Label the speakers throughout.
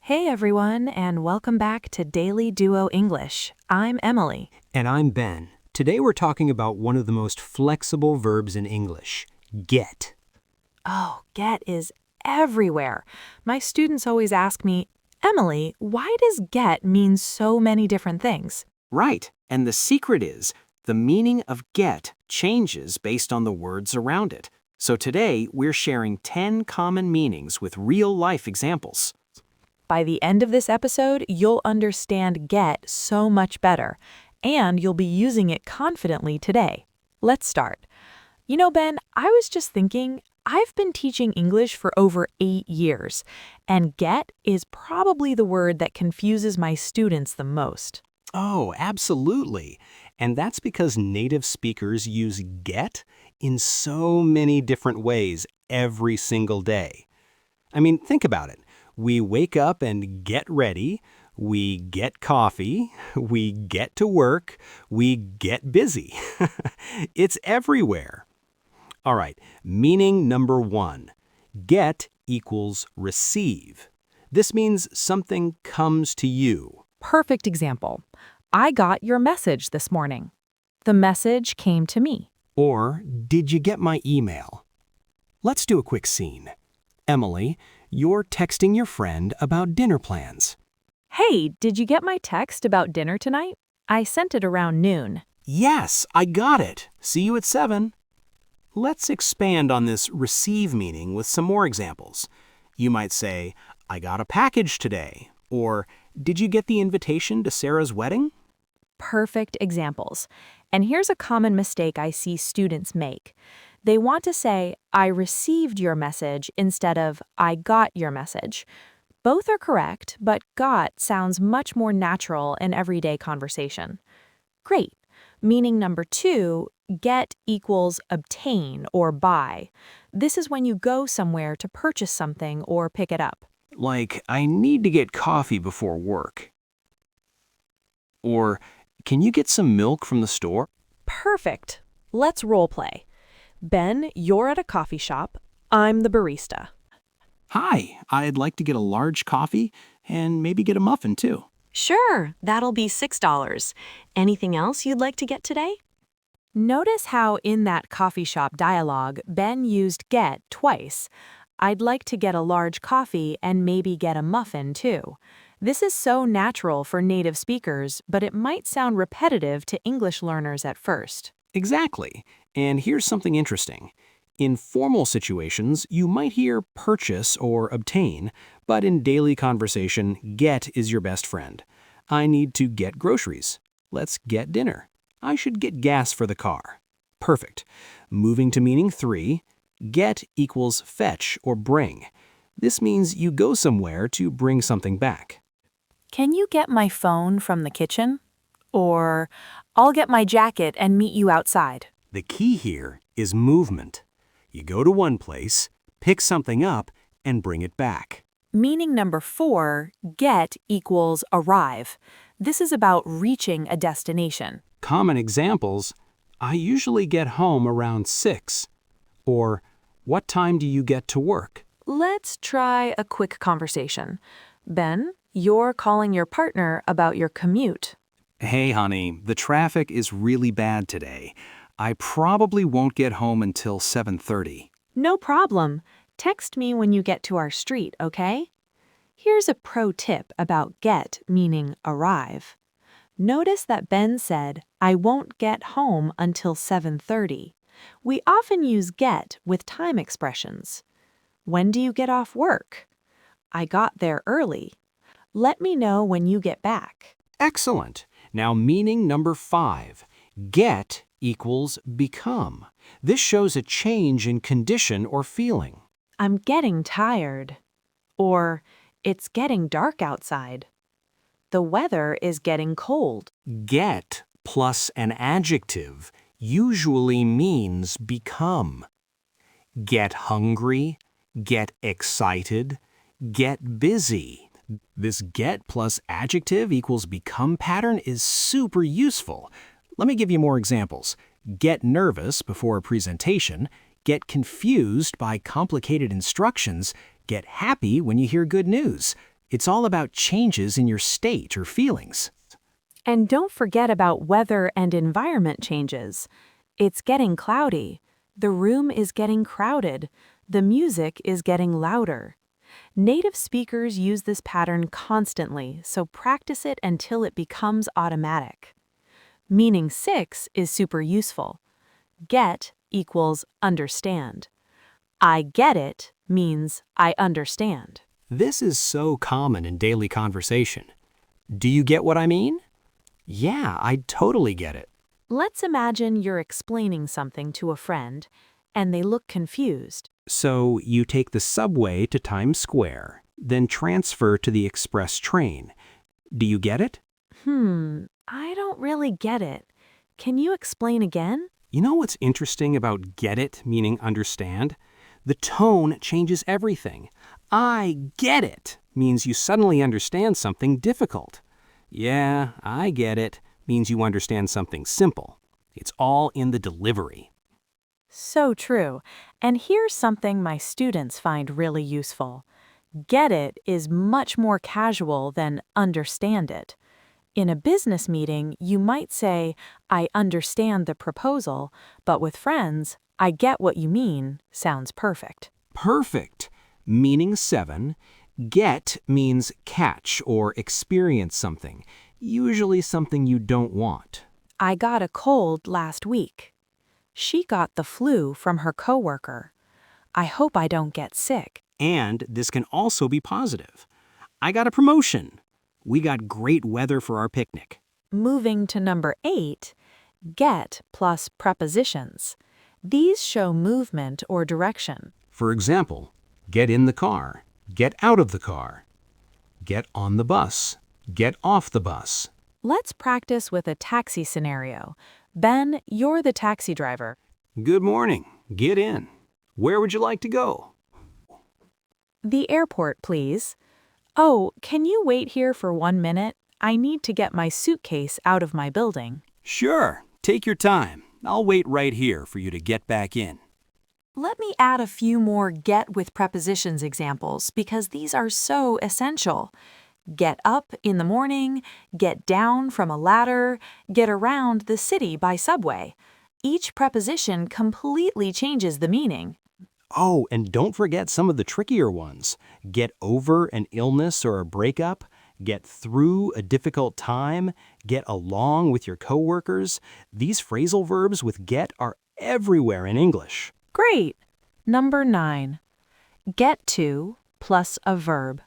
Speaker 1: Hey everyone, and welcome back to Daily Duo English. I'm Emily.
Speaker 2: And I'm Ben. Today we're talking about one of the most flexible verbs in English, get.
Speaker 1: Oh, get is everywhere. My students always ask me, Emily, why does get mean so many different things?
Speaker 3: Right, and the secret is the meaning of get changes based on the words around it. So today we're sharing 10 common meanings with real-life examples.
Speaker 1: By the end of this episode, you'll understand get so much better, and you'll be using it confidently today. Let's start. You know, Ben, I was just thinking, I've been teaching English for over 8 years, and get is probably the word that confuses my students the most.
Speaker 2: Oh, absolutely. And that's because native speakers use get in so many different ways every single day. I mean, think about it. We wake up and get ready, we get coffee, we get to work, we get busy. It's everywhere. All right, meaning number 1. Get equals receive. This means something comes to you.
Speaker 1: Perfect example. I got your message this morning. The message came to me.
Speaker 2: Or, did you get my email? Let's do a quick scene. Emily, you're texting your friend about dinner plans.
Speaker 1: Hey, did you get my text about dinner tonight? I sent it around noon.
Speaker 2: Yes, I got it. See you at 7. Let's expand on this receive meaning with some more examples. You might say, I got a package today. Or, did you get the invitation to Sarah's wedding?
Speaker 1: Perfect examples. And here's a common mistake I see students make. They want to say, I received your message instead of I got your message. Both are correct, but got sounds much more natural in everyday conversation. Great. Meaning number 2, get equals obtain or buy. This is when you go somewhere to purchase something or pick it up.
Speaker 2: Like, I need to get coffee before work. Or, can you get some milk from the store?
Speaker 1: Perfect. Let's role play. Ben, you're at a coffee shop. I'm the barista.
Speaker 2: Hi, I'd like to get a large coffee and maybe get a muffin too.
Speaker 4: Sure, that'll be $6. Anything else you'd like to get today?
Speaker 1: Notice how in that coffee shop dialogue, Ben used get twice. I'd like to get a large coffee and maybe get a muffin too. This is so natural for native speakers, but it might sound repetitive to English learners at first.
Speaker 2: Exactly. And here's something interesting. In formal situations, you might hear purchase or obtain, but in daily conversation, get is your best friend. I need to get groceries. Let's get dinner. I should get gas for the car. Perfect. Moving to meaning 3, get equals fetch or bring. This means you go somewhere to bring something back.
Speaker 1: Can you get my phone from the kitchen? Or, I'll get my jacket and meet you outside.
Speaker 2: The key here is movement. You go to one place, pick something up, and bring it back.
Speaker 1: Meaning number 4, get equals arrive. This is about reaching a destination.
Speaker 2: Common examples, I usually get home around 6. Or, what time do you get to work?
Speaker 1: Let's try a quick conversation. Ben, you're calling your partner about your commute.
Speaker 3: Hey, honey, the traffic is really bad today. I probably won't get home until 7:30.
Speaker 1: No problem. Text me when you get to our street, okay? Here's a pro tip about get meaning arrive. Notice that Ben said, I won't get home until 7:30. We often use get with time expressions. When do you get off work? I got there early. Let me know when you get back.
Speaker 2: Excellent. Now meaning number 5, get equals become. This shows a change in condition or feeling.
Speaker 1: I'm getting tired. Or, it's getting dark outside. The weather is getting cold.
Speaker 2: Get plus an adjective usually means become. Get hungry, get excited, get busy. This get plus adjective equals become pattern is super useful. Let me give you more examples. Get nervous before a presentation, get confused by complicated instructions, get happy when you hear good news.
Speaker 3: It's all about changes in your state or feelings.
Speaker 1: And don't forget about weather and environment changes. It's getting cloudy. The room is getting crowded. The music is getting louder. Native speakers use this pattern constantly, so practice it until it becomes automatic. Meaning 6 is super useful. Get equals understand. I get it means I understand.
Speaker 2: This is so common in daily conversation. Do you get what I mean? Yeah, I totally get it.
Speaker 1: Let's imagine you're explaining something to a friend, and they look confused.
Speaker 2: So you take the subway to Times Square, then transfer to the express train. Do you get it?
Speaker 1: I don't really get it. Can you explain again?
Speaker 2: You know what's interesting about get it, meaning understand? The tone changes everything. I get it means you suddenly understand something difficult. Yeah, I get it means you understand something simple. It's all in the delivery.
Speaker 1: So true. And here's something my students find really useful. Get it is much more casual than understand it. In a business meeting, you might say, I understand the proposal, but with friends, I get what you mean sounds perfect.
Speaker 2: Perfect. Meaning 7. Get means catch or experience something, usually something you don't want.
Speaker 1: I got a cold last week. She got the flu from her coworker. I hope I don't get sick.
Speaker 2: And this can also be positive. I got a promotion. We got great weather for our picnic.
Speaker 1: Moving to number 8, get plus prepositions. These show movement or direction.
Speaker 2: For example, get in the car, get out of the car, get on the bus, get off the bus.
Speaker 1: Let's practice with a taxi scenario. Ben, you're the taxi driver.
Speaker 2: Good morning. Get in. Where would you like to go?
Speaker 1: The airport, please. Oh, can you wait here for 1 minute? I need to get my suitcase out of my building.
Speaker 2: Sure. Take your time. I'll wait right here for you to get back in.
Speaker 1: Let me add a few more get with prepositions examples because these are so essential. Get up in the morning, get down from a ladder, get around the city by subway. Each preposition completely changes the meaning.
Speaker 2: Oh, and don't forget some of the trickier ones. Get over an illness or a breakup, get through a difficult time, get along with your coworkers. These phrasal verbs with get are everywhere in English.
Speaker 1: Great! Number 9. Get to plus a verb.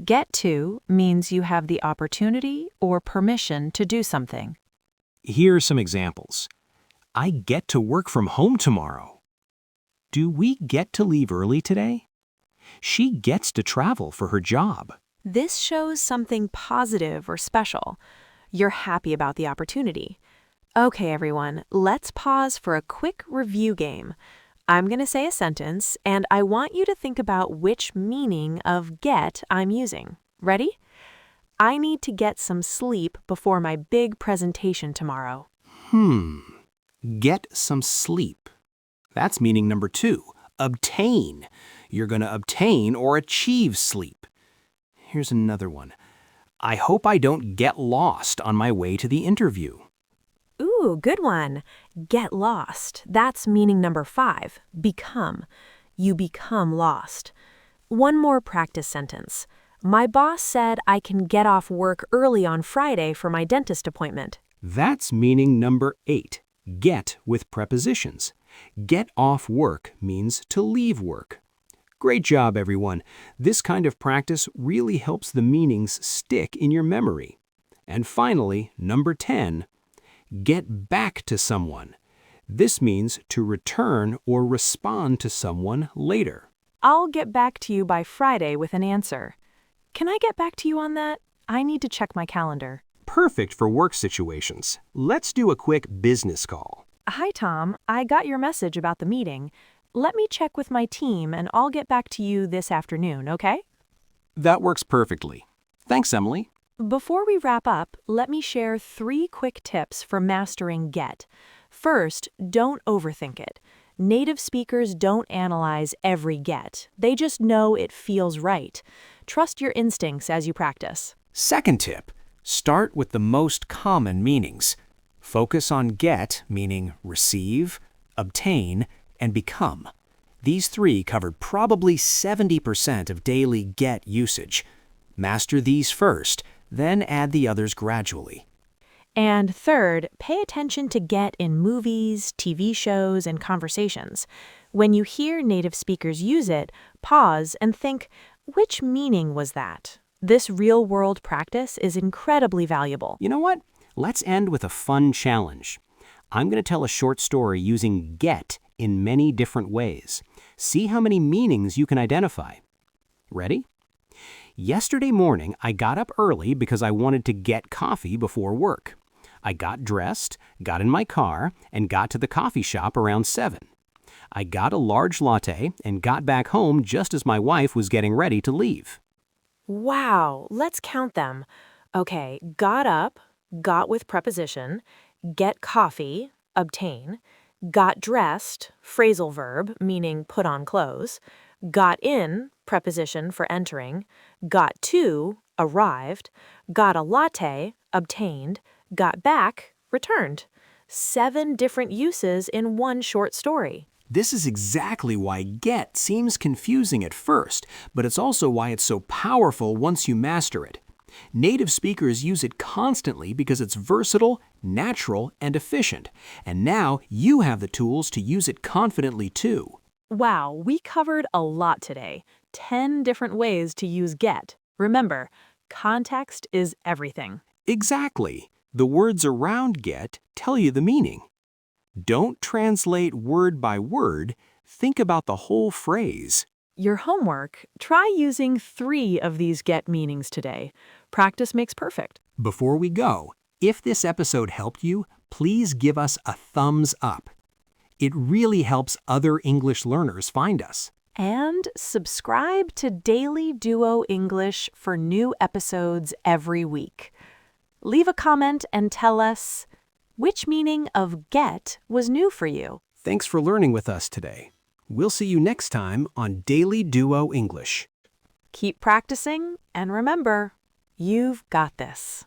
Speaker 1: Get to means you have the opportunity or permission to do something.
Speaker 3: Here are some examples. I get to work from home tomorrow. Do we get to leave early today? She gets to travel for her job.
Speaker 1: This shows something positive or special. You're happy about the opportunity. Okay, everyone, let's pause for a quick review game. I'm going to say a sentence, and I want you to think about which meaning of get I'm using. Ready? I need to get some sleep before my big presentation tomorrow.
Speaker 2: Get some sleep. That's meaning number 2. Obtain. You're going to obtain or achieve sleep. Here's another one. I hope I don't get lost on my way to the interview.
Speaker 1: Ooh, good one. Get lost. That's meaning number 5. Become. You become lost. One more practice sentence. My boss said I can get off work early on Friday for my dentist appointment.
Speaker 2: That's meaning number 8. Get with prepositions. Get off work means to leave work. Great job, everyone. This kind of practice really helps the meanings stick in your memory. And finally, number 10, get back to someone. This means to return or respond to someone later.
Speaker 1: I'll get back to you by Friday with an answer. Can I get back to you on that? I need to check my calendar.
Speaker 2: Perfect for work situations. Let's do a quick business call.
Speaker 1: Hi, Tom. I got your message about the meeting. Let me check with my team and I'll get back to you this afternoon, okay?
Speaker 2: That works perfectly. Thanks, Emily.
Speaker 1: Before we wrap up, let me share 3 quick tips for mastering get. First, don't overthink it. Native speakers don't analyze every get. They just know it feels right. trust your instincts as you practice.
Speaker 3: Second tip, start with the most common meanings. Focus on get, meaning receive, obtain, and become. These three covered probably 70% of daily get usage. Master these first, then add the others gradually.
Speaker 1: And third, pay attention to get in movies, TV shows, and conversations. When you hear native speakers use it, pause and think, which meaning was that? This real-world practice is incredibly valuable.
Speaker 2: You know what? Let's end with a fun challenge. I'm going to tell a short story using get in many different ways. See how many meanings you can identify. Ready? Yesterday morning, I got up early because I wanted to get coffee before work. I got dressed, got in my car, and got to the coffee shop around 7. I got a large latte and got back home just as my wife was getting ready to leave.
Speaker 1: Wow, let's count them. Okay, got up, got with preposition, get coffee, obtain, got dressed, phrasal verb, meaning put on clothes, got in, preposition for entering, got to, arrived, got a latte, obtained, got back, returned. 7 different uses in one short story.
Speaker 3: This is exactly why get seems confusing at first, but it's also why it's so powerful once you master it. Native speakers use it constantly because it's versatile, natural, and efficient. And now you have the tools to use it confidently too.
Speaker 1: Wow, we covered a lot today. 10 different ways to use get. Remember, context is everything.
Speaker 3: Exactly. The words around get tell you the meaning. Don't translate word by word. Think about the whole phrase.
Speaker 1: Your homework, try using 3 of these get meanings today. Practice makes perfect.
Speaker 2: Before we go, if this episode helped you, please give us a thumbs up. It really helps other English learners find us.
Speaker 1: And subscribe to Daily Duo English for new episodes every week. Leave a comment and tell us which meaning of get was new for you.
Speaker 2: Thanks for learning with us today. We'll see you next time on Daily Duo English.
Speaker 1: Keep practicing, and remember, you've got this.